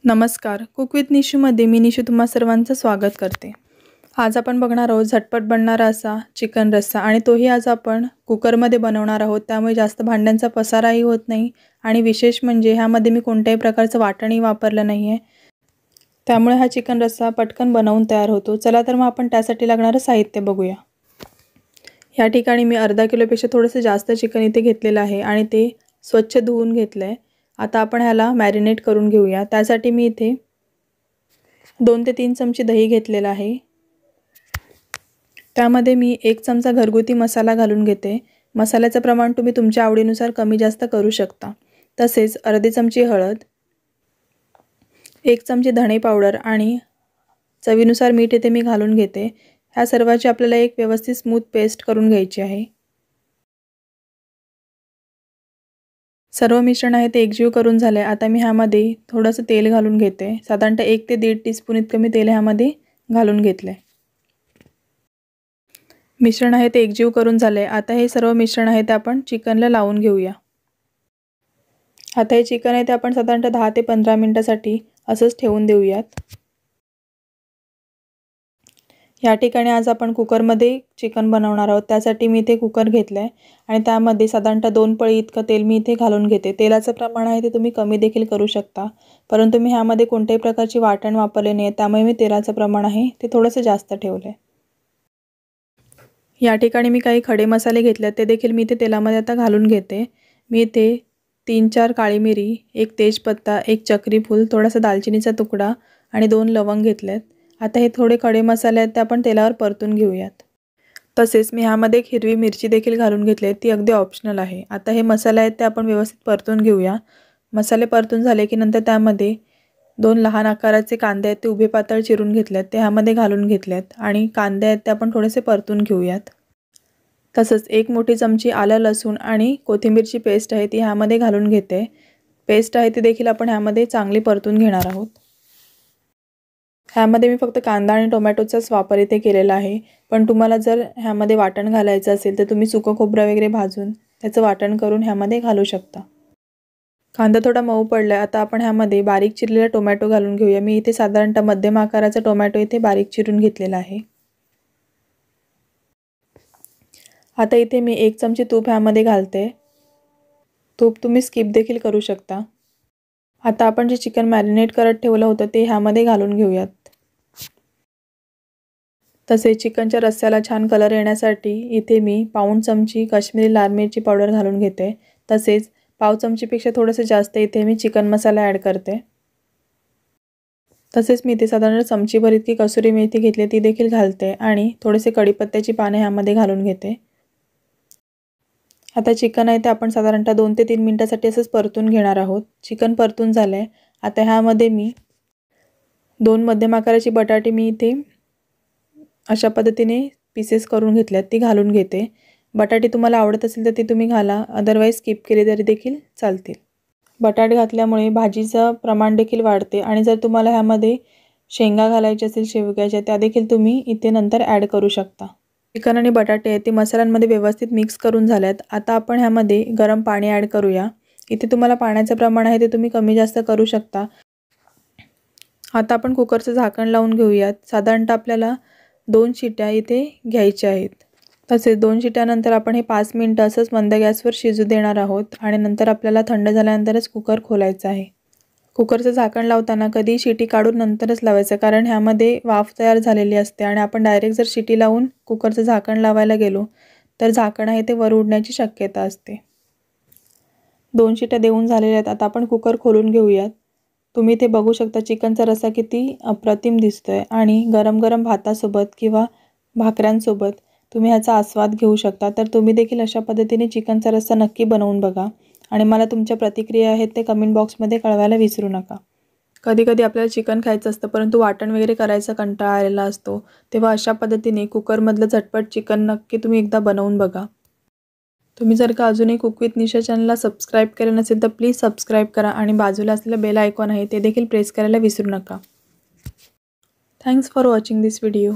नमस्कार, cook with निशूमध्ये मी निशू तुम्हा सर्वांचं स्वागत करते। आज आपण बघणार आहोत झटपट बनणारा असा चिकन रस्सा आणि तोही आज आपण कुकरमध्ये बनवणार आहोत। त्यामुळे जास्त भांड्यांचा पसाराही होत नाही आणि विशेष म्हणजे ह्यामध्ये मी कोणत्याही प्रकारचं वाटणही वापरलं नाही आहे। त्यामुळे हा चिकन रस्सा पटकन बनवून तयार होतो। चला तर मग आपण त्यासाठी लागणारं साहित्य बघूया। या ठिकाणी मी अर्धा किलोपेक्षा थोडंसं जास्त चिकन इथे घेतलेलं आहे आणि ते स्वच्छ धुवून घेतलंय। आता आपण ह्याला मॅरिनेट करून घेऊया। त्यासाठी मी इथे 2 ते 3 चमचे दही घेतलेला आहे। त्यामध्ये मी 1 चमचा घरगुती मसाला घालून घेते। मसाल्याचं प्रमाण तुम्ही तुमच्या आवडीनुसार कमी जास्त करू शकता। तसेच अर्धी चमची हळद, 1 चमची धणे पावडर आणि चवीनुसार मीठ इथे मी घालून घेते। ह्या सर्वाची आपल्याला एक व्यवस्थित स्मूथ पेस्ट करून घ्यायची आहे। सर्व मिश्रण आहे ते एकजीव करून झाले। आता मी ह्यामध्ये थोडंसं तेल घालून घेते। साधारणतः 1 ते 1.5 टीस्पून इतकं मी तेल ह्यामध्ये घालून घेतले। मिश्रण आहे ते एकजीव करून झाले। आता हे सर्व मिश्रण आहे ते आपण चिकनला लावून घेऊया। आता हे चिकन आहे ते आपण साधारणतः 10 ते 15 मिनिटांसाठी असंच ठेवून देऊयात। या ठिकाणी आज आपण कुकरमध्ये चिकन बनवणार आहोत। त्यासाठी मी इथे कुकर घेतलाय आणि त्यामध्ये साधारणतः 2 पळी इतकं तेल मी इथे घालून घेते। तेलाचं प्रमाण आहे ते तुम्ही कमी देखील करू शकता, परंतु मी ह्यामध्ये कोणत्याही प्रकारची वाटण वापरले नाही, त्यामुळे मी तेलाचं प्रमाण आहे ते थोडंसं जास्त ठेवलंय। या ठिकाणी मी काही खडे मसाले घेतले ते देखील मी इथे तेलामध्ये आता घालून घेते। मी इथे 3-4 काळी मिरी, 1 तेजपत्ता, 1 चक्री फूल, थोडासा दालचिनीचा तुकडा आणि 2 लवंग घेतलेत। आता हे थोडे खडे मसाले आहेत ते आपण तेलावर परतून घेऊयात। तसेच मी ह्यामध्ये एक हिरवी मिरची देखील घालून घेतली, ती अगदी ऑप्शनल आहे। आता हे मसाले आहेत ते आपण व्यवस्थित परतून घेऊया। मसाले परतून झाले की नंतर त्यामध्ये 2 लहान आकाराचे कांदे आहेत ते उभे पातळ चिरून घेतलेत, ते ह्यामध्ये घालून घेतलेत आणि कांदे आहेत ते आपण थोडेसे परतून घेऊयात। तसंच 1 मोठी चमची आलं लसूण आणि कोथिंबीरची पेस्ट आहे ती ह्यामध्ये घालून घेते। पेस्ट आहे ती देखील आपण ह्यामध्ये चांगली परतून घेणार आहोत। ह्यामध्ये मी फक्त कांदा आणि टोमॅटोचाच वापर इथे केलेला आहे, पण तुम्हाला जर ह्यामध्ये वाटण घालायचं असेल तर तुम्ही सुकं खोबरं वगैरे भाजून त्याचं वाटण करून ह्यामध्ये घालू शकता। कांदा थोडा मऊ पडलाय, आता आपण ह्यामध्ये बारीक चिरलेला टोमॅटो घालून घेऊया। मी इथे साधारणतः मध्यम आकाराचा टोमॅटो इथे बारीक चिरून घेतलेला आहे। आता इथे मी 1 चमची तूप ह्यामध्ये घालते। तूप तुम्ही स्किप देखील करू शकता। आता आपण जे चिकन मॅरिनेट करत ठेवलं होतं ते ह्यामध्ये घालून घेऊयात। तसेच चिकनच्या रस्स्याला छान कलर येण्यासाठी इथे मी पाऊण चमची काश्मीरी लाल मिरची पावडर घालून घेते। तसेच पाव चमचीपेक्षा थोडंसं जास्त इथे मी चिकन मसाला ॲड करते। तसेच मी इथे साधारण चमचीभर इतकी कसुरी मेथी घेतली, ती देखील घालते आणि थोडेसे कढीपत्त्याची पाने ह्यामध्ये घालून घेते। आता चिकन आहे ते आपण साधारणतः 2 ते 3 मिनिटांसाठी असंच परतून घेणार आहोत। चिकन परतून झालंय। आता ह्यामध्ये मी 2 मध्यम आकाराची बटाटे मी इथे अशा पद्धतीने पीसेस करून घेतल्यात, ती घालून घेते। बटाटे तुम्हाला आवडत असेल तर ती तुम्ही घाला, अदरवाईज स्किप केले तरी देखील चालतील। बटाटे घातल्यामुळे भाजीचं प्रमाण देखील वाढते आणि जर तुम्हाला ह्यामध्ये शेंगा घालायच्या असेल शेवग्याच्या, त्या देखील तुम्ही इथे नंतर ॲड करू शकता। चिकन आणि बटाटे आहेत ते मसाल्यांमध्ये व्यवस्थित मिक्स करून झाल्यात। आता आपण ह्यामध्ये गरम पाणी ॲड करूया। इथे तुम्हाला पाण्याचं प्रमाण आहे ते तुम्ही कमी जास्त करू शकता। आता आपण कुकरचं झाकण लावून घेऊयात। साधारणतः आपल्याला 2 शिट्या इथे घ्यायच्या आहेत। तसेच 2 शिट्यानंतर आपण हे 5 मिनिटं असंच मंद गॅसवर शिजू देणार आहोत आणि नंतर आपल्याला थंड झाल्यानंतरच कुकर खोलायचा आहे। कुकरचं झाकण लावताना कधी शिटी काढून नंतरच लावायचं, कारण ह्यामध्ये वाफ तयार झालेली असते आणि आपण डायरेक्ट जर शिटी लावून कुकरचं झाकण लावायला गेलो तर झाकण आहे ते वर उडण्याची शक्यता असते। 2 शिट्या देऊन झालेल्या आहेत। आता आपण कुकर खोलून घेऊयात। तुम्ही इथे बघू शकता चिकनचा रस्सा किती अप्रतिम दिसतोय आणि गरम गरम भातासोबत किंवा भाकऱ्यांसोबत तुम्ही ह्याचा आस्वाद घेऊ शकता। तर तुम्ही देखील अशा पद्धतीने चिकनचा रस्सा नक्की बनवून बघा आणि मला तुमच्या प्रतिक्रिया आहेत ते कमेंट बॉक्समध्ये कळवायला विसरू नका। कधी कधी आपल्याला चिकन खायचं असतं परंतु वाटण वगैरे करायचा कंटाळा आलेला असतो, तेव्हा अशा पद्धतीने कुकरमधलं झटपट चिकन नक्की तुम्ही एकदा बनवून बघा। तुम्ही जर का अजूनही कुक विथ निशा चॅनलला सबस्क्राईब केलं नसेल तर प्लीज सबस्क्राईब करा आणि बाजूला असलेलं बेल आयकॉन आहे ते देखील प्रेस करायला विसरू नका। Thanks for watching this video.